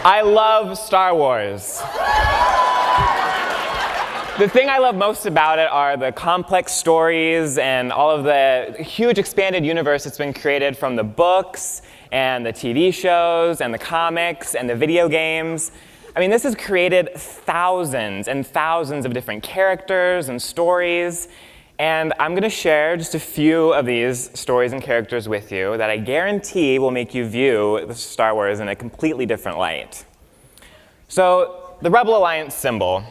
I love Star Wars. The thing I love most about it are the complex stories and all of the huge expanded universe that's been created from the books and the TV shows and the comics and the video games. I mean, this has created thousands and thousands of different characters and stories. And I'm going to share just a few of these stories and characters with you that I guarantee will make you view the Star Wars in a completely different light. So, the Rebel Alliance symbol.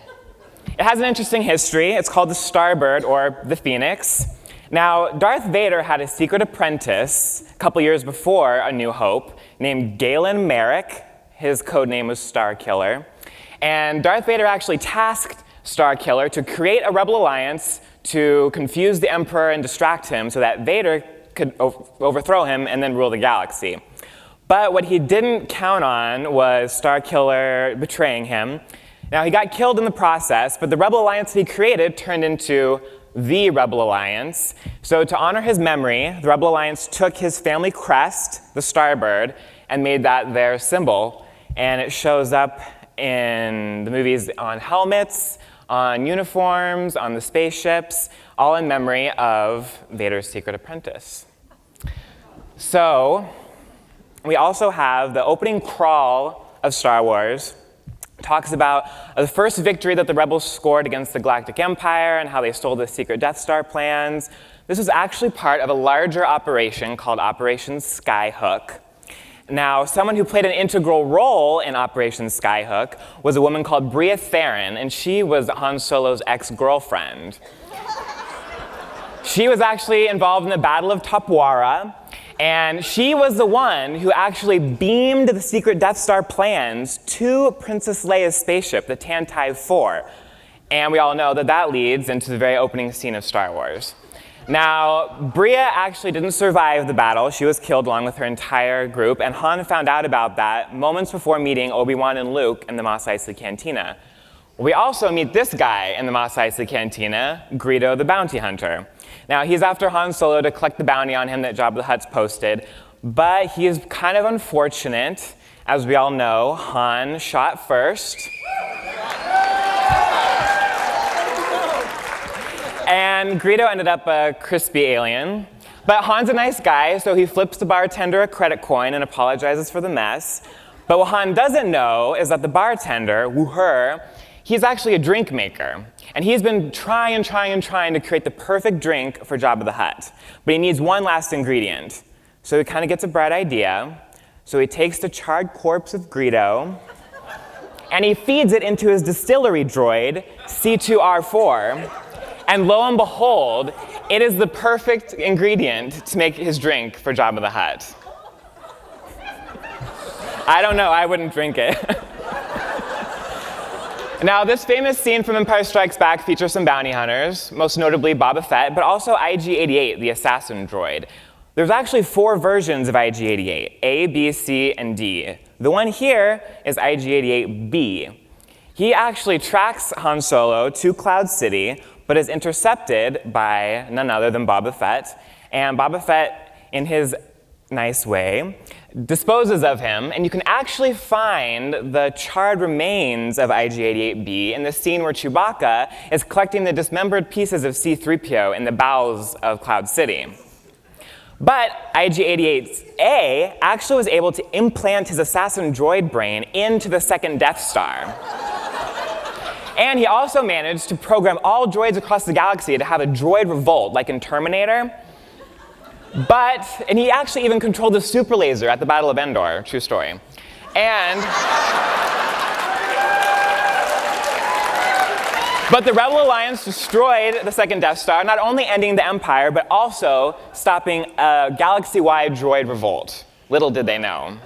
It has an interesting history. It's called the Starbird, or the Phoenix. Now, Darth Vader had a secret apprentice a couple years before A New Hope named Galen Marek. His code name was Starkiller. And Darth Vader actually tasked Starkiller to create a Rebel Alliance to confuse the Emperor and distract him so that Vader could overthrow him and then rule the galaxy. But what he didn't count on was Starkiller betraying him. Now, he got killed in the process, but the Rebel Alliance that he created turned into the Rebel Alliance. So to honor his memory, the Rebel Alliance took his family crest, the Starbird, and made that their symbol. And it shows up in the movies on helmets, on uniforms, on the spaceships, all in memory of Vader's secret apprentice. So, we also have the opening crawl of Star Wars. It talks about the first victory that the rebels scored against the Galactic Empire and how they stole the secret Death Star plans. This was actually part of a larger operation called Operation Skyhook. Now, someone who played an integral role in Operation Skyhook was a woman called Bria Theron, and she was Han Solo's ex-girlfriend. She was actually involved in the Battle of Tapwara, and she was the one who actually beamed the secret Death Star plans to Princess Leia's spaceship, the Tantive 4. And we all know that that leads into the very opening scene of Star Wars. Now, Bria actually didn't survive the battle. She was killed along with her entire group, and Han found out about that moments before meeting Obi-Wan and Luke in the Mos Eisley Cantina. We also meet this guy in the Mos Eisley Cantina, Greedo the Bounty Hunter. Now, he's after Han Solo to collect the bounty on him that Jabba the Hutt's posted, but he is kind of unfortunate. As we all know, Han shot first. And Greedo ended up a crispy alien. But Han's a nice guy, so he flips the bartender a credit coin and apologizes for the mess. But what Han doesn't know is that the bartender, Wu-Her, he's actually a drink maker. And he's been trying to create the perfect drink for Jabba the Hutt. But he needs one last ingredient. So he kind of gets a bright idea. So he takes the charred corpse of Greedo, and he feeds it into his distillery droid, C2R4. And lo and behold, it is the perfect ingredient to make his drink for Jabba the Hutt. I don't know, I wouldn't drink it. Now, this famous scene from Empire Strikes Back features some bounty hunters, most notably Boba Fett, but also IG-88, the assassin droid. There's actually 4 versions of IG-88, A, B, C, and D. The one here is IG-88B. He actually tracks Han Solo to Cloud City, but is intercepted by none other than Boba Fett. And Boba Fett, in his nice way, disposes of him, and you can actually find the charred remains of IG-88B in the scene where Chewbacca is collecting the dismembered pieces of C-3PO in the bowels of Cloud City. But IG-88A actually was able to implant his assassin droid brain into the second Death Star. And he also managed to program all droids across the galaxy to have a droid revolt, like in Terminator. And he actually even controlled the super laser at the Battle of Endor, true story. But the Rebel Alliance destroyed the second Death Star, not only ending the Empire, but also stopping a galaxy-wide droid revolt. Little did they know.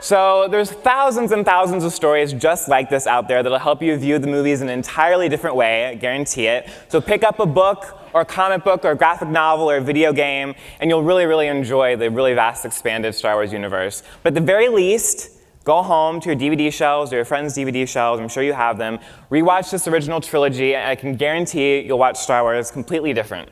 So there's thousands and thousands of stories just like this out there that'll help you view the movies in an entirely different way, I guarantee it. So pick up a book, or a comic book, or a graphic novel, or a video game, and you'll really, really enjoy the really vast, expanded Star Wars universe. But at the very least, go home to your DVD shelves or your friends' DVD shelves, I'm sure you have them, rewatch this original trilogy, and I can guarantee you'll watch Star Wars completely different.